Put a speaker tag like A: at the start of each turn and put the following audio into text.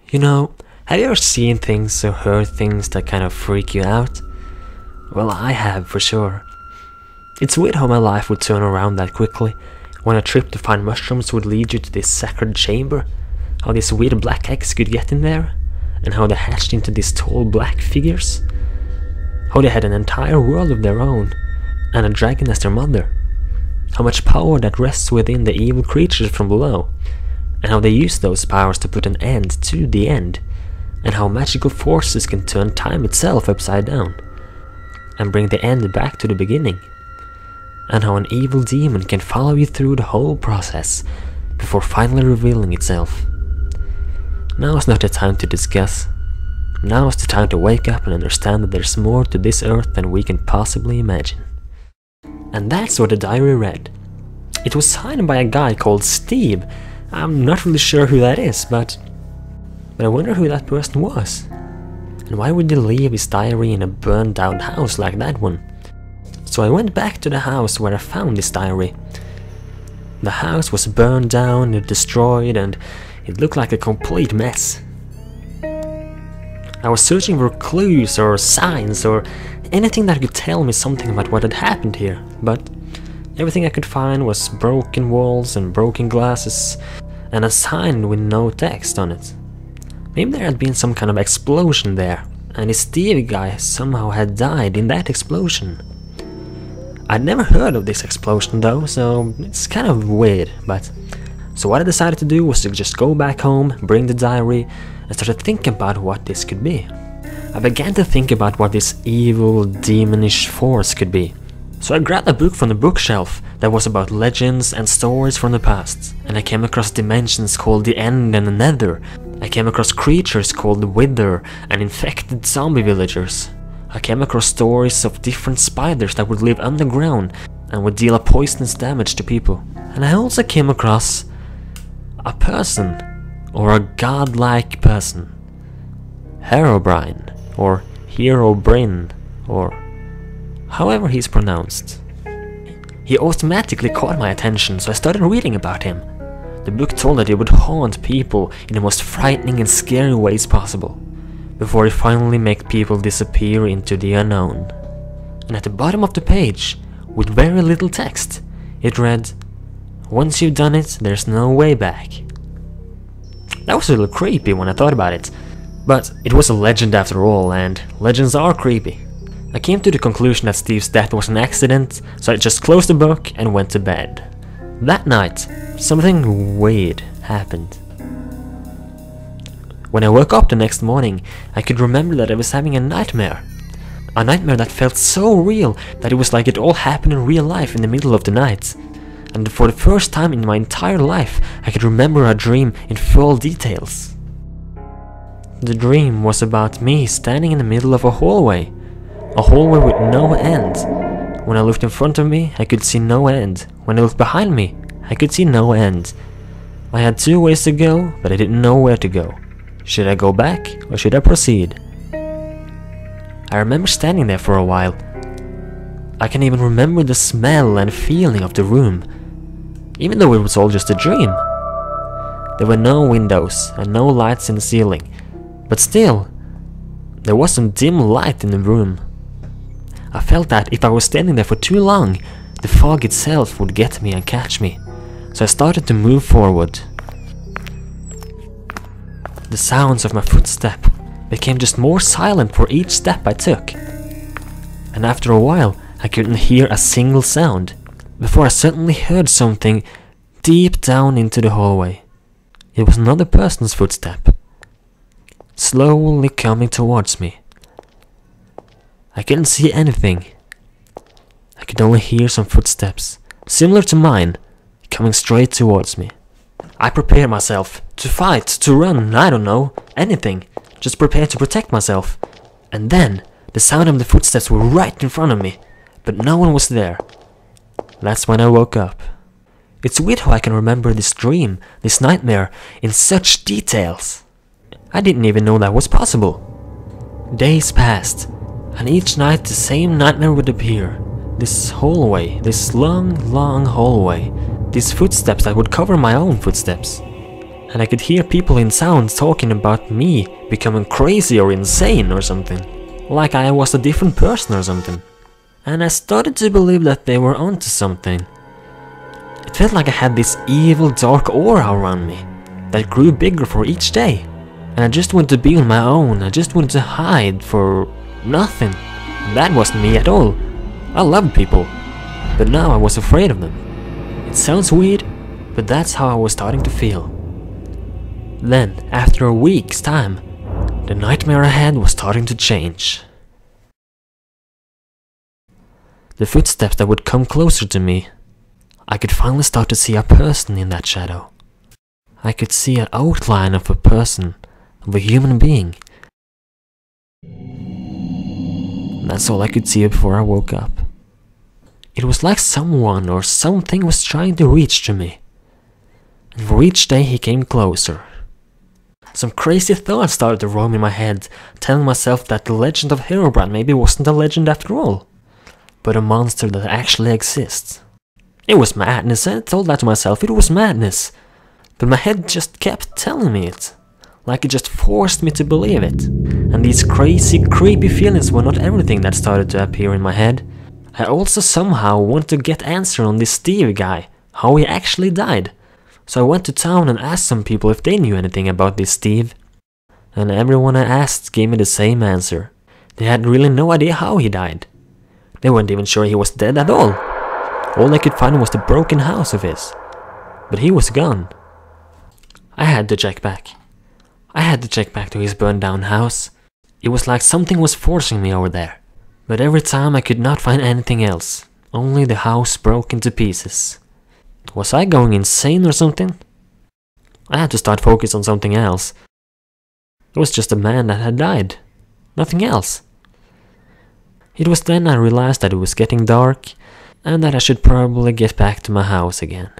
A: You know, have you ever seen things or heard things that kind of freak you out? Well, I have for sure. It's weird how my life would turn around that quickly, when a trip to find mushrooms would lead you to this sacred chamber, how these weird black eggs could get in there, and how they hatched into these tall black figures, how they had an entire world of their own, and a dragon as their mother, how much power that rests within the evil creatures from below, and how they use those powers to put an end to the end, and how magical forces can turn time itself upside down, and bring the end back to the beginning, and how an evil demon can follow you through the whole process, before finally revealing itself. Now is not the time to discuss. Now is the time to wake up and understand that there's more to this earth than we can possibly imagine. And that's what the diary read. It was signed by a guy called Steve. I'm not really sure who that is, but I wonder who that person was. And why would he leave his diary in a burned down house like that one? So I went back to the house where I found this diary. The house was burned down and destroyed, and it looked like a complete mess. I was searching for clues or signs or anything that could tell me something about what had happened here, but everything I could find was broken walls and broken glasses, and a sign with no text on it. Maybe there had been some kind of explosion there, and this Steve guy somehow had died in that explosion. I'd never heard of this explosion though, so it's kind of weird, but... So what I decided to do was to just go back home, bring the diary, and started thinking about what this could be. I began to think about what this evil, demonish force could be. So I grabbed a book from the bookshelf that was about legends and stories from the past, and I came across dimensions called the End and the Nether. I came across creatures called the Wither and infected zombie villagers. I came across stories of different spiders that would live underground and would deal a poisonous damage to people. And I also came across a person, or a godlike person. Herobrine, or Herobrine, or however he's pronounced. He automatically caught my attention, so I started reading about him. The book told that he would haunt people in the most frightening and scary ways possible, before he finally make people disappear into the unknown. And at the bottom of the page, with very little text, it read, "Once you've done it, there's no way back." That was a little creepy when I thought about it, but it was a legend after all, and legends are creepy. I came to the conclusion that Steve's death was an accident, so I just closed the book and went to bed. That night, something weird happened. When I woke up the next morning, I could remember that I was having a nightmare. A nightmare that felt so real that it was like it all happened in real life in the middle of the night. And for the first time in my entire life, I could remember a dream in full details. The dream was about me standing in the middle of a hallway with no end. When I looked in front of me, I could see no end. When I looked behind me, I could see no end. I had two ways to go, but I didn't know where to go. Should I go back, or should I proceed? I remember standing there for a while. I can even remember the smell and feeling of the room, even though it was all just a dream. There were no windows and no lights in the ceiling, but still, there was some dim light in the room. I felt that if I was standing there for too long, the fog itself would get me and catch me, so I started to move forward. The sounds of my footstep became just more silent for each step I took, and after a while I couldn't hear a single sound, before I suddenly heard something deep down into the hallway. It was another person's footstep, slowly coming towards me. I couldn't see anything. I could only hear some footsteps, similar to mine, coming straight towards me. I prepared myself to fight, to run, I don't know, anything. Just prepared to protect myself. And then, the sound of the footsteps were right in front of me, but no one was there. That's when I woke up. It's weird how I can remember this dream, this nightmare, in such details. I didn't even know that was possible. Days passed, and each night the same nightmare would appear. This hallway, this long hallway, these footsteps that would cover my own footsteps. And I could hear people in sounds talking about me becoming crazy or insane or something. Like I was a different person or something. And I started to believe that they were onto something. It felt like I had this evil dark aura around me that grew bigger for each day. And I just wanted to be on my own, I just wanted to hide for nothing. That wasn't me at all. I loved people, but now I was afraid of them. It sounds weird, but that's how I was starting to feel. Then, after a week's time, the nightmare ahead was starting to change. The footsteps that would come closer to me, I could finally start to see a person in that shadow. I could see an outline of a person, of a human being. That's all I could see before I woke up. It was like someone or something was trying to reach to me. And for each day he came closer. Some crazy thoughts started to roam in my head, telling myself that the legend of Herobrine maybe wasn't a legend after all, but a monster that actually exists. It was madness, I told that to myself, it was madness. But my head just kept telling me it, like it just forced me to believe it. And these crazy, creepy feelings were not everything that started to appear in my head. I also somehow wanted to get answer on this Steve guy, how he actually died. So I went to town and asked some people if they knew anything about this Steve. And everyone I asked gave me the same answer. They had really no idea how he died. They weren't even sure he was dead at all. All they could find was the broken house of his. But he was gone. I had to check back. I had to check back to his burned down house. It was like something was forcing me over there. But every time I could not find anything else. Only the house broke into pieces. Was I going insane or something? I had to start focus on something else. It was just a man that had died. Nothing else. It was then I realized that it was getting dark and that I should probably get back to my house again.